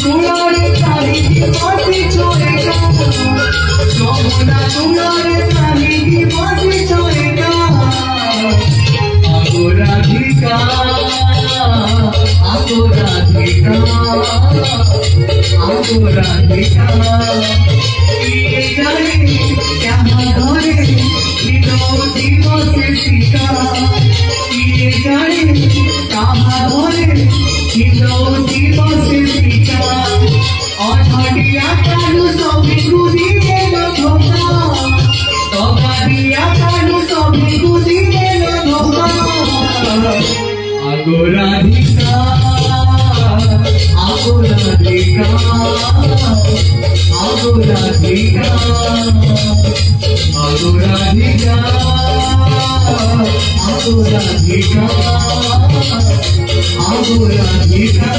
तुलारे तारी की बासी छोड़ेगा यमुना तुलारे तारी की बासी छोड़ेगा आगो राधिका आगो राधिका आगो राधिका ये जाने क्या धरे विनोदी से सीखा ये जाने कहाँ धरे विनोदी से सीखा और हटिया कानू सभी गुदी में न धोखा तो गाड़िया कानू सभी गुदी में न धोखा आगो राधिका आगो राधिका आगो राधिका आगो राधिका आगो राधिका आगो राधिका